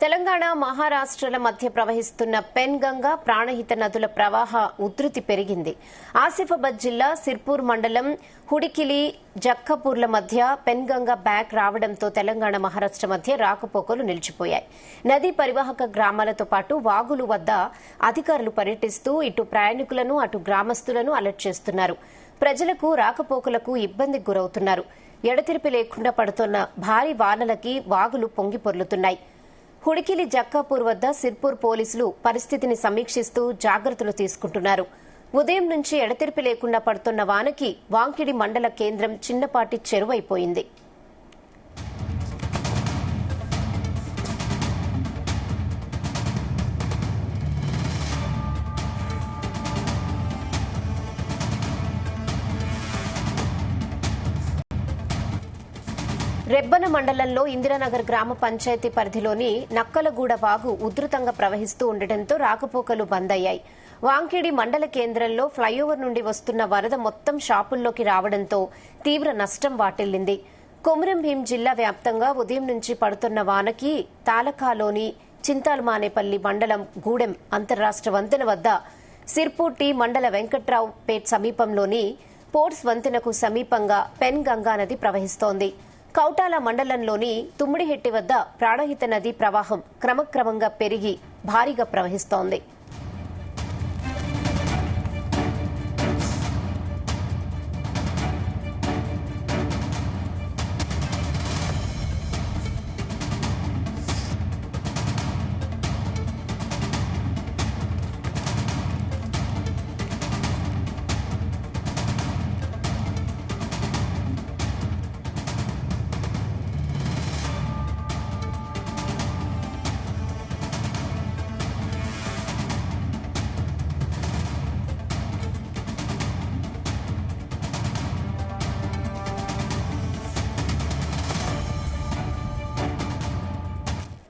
తెలంగాణ మహారాష్ట్రల మధ్య ప్రవహిస్తున్న పెన్ గంగా ప్రాణహిత నదుల ప్రవాహ ఉధృతి పెరిగింది. ఆసిఫాబాద్ జిల్లా సిర్పూర్ మండలం హుడికిలి జక్కపూర్ల మధ్య పెన్ గంగా బ్యాక్ రావడంతో తెలంగాణ మహారాష్ట్ర మధ్య రాకపోకలు నిలిచిపోయాయి. నదీ పరివాహక గ్రామాలతో పాటు వాగులు వద్ద అధికారులు పర్యటిస్తూ ఇటు ప్రయాణికులను అటు గ్రామస్తులను అలర్ట్ చేస్తున్నారు. ప్రజలకు రాకపోకలకు ఇబ్బందికి గురవుతున్నారు. ఎడతెరిపి లేకుండా పడుతున్న భారీ వానలకి వాగులు పొంగిపొర్లుతున్నాయి. హుడికిలి జక్కాపూర్ వద్ద సిర్పూర్ పోలీసులు పరిస్థితిని సమీక్షిస్తూ జాగ్రత్తలు తీసుకుంటున్నారు. ఉదయం నుంచి ఎడతెరిపి లేకుండా పడుతున్న వానకి వాంకిడి మండల కేంద్రం చిన్నపాటి చెరువైపోయింది. రెబ్బన మండలంలో ఇందిరానగర్ గ్రామ పంచాయతీ పరిధిలోని నక్కలగూడ వాగు ఉధృతంగా ప్రవహిస్తూ ఉండటంతో రాకపోకలు బంద్ అయ్యాయి. వాంకిడి మండల కేంద్రంలో ఫ్లైఓవర్ నుండి వస్తున్న వరద మొత్తం షాపుల్లోకి రావడంతో తీవ్ర నష్టం వాటిల్లింది. కొమురం భీం జిల్లా వ్యాప్తంగా ఉదయం నుంచి పడుతున్న వానకి తాలకాలోని చింతాల్మానేపల్లి మండలం గూడెం అంతర్రాష్ట్ర వంతెన వద్ద సిర్పూర్ టీ మండల వెంకట్రావు పేట్ సమీపంలోని పోర్ట్స్ వంతెనకు సమీపంగా పెన్ గంగా నది ప్రవహిస్తోంది. కౌటాల మండలంలోని తుమ్మిడిహెట్టి వద్ద ప్రాణహిత నదీ ప్రవాహం క్రమక్రమంగా పెరిగి భారీగా ప్రవహిస్తోంది.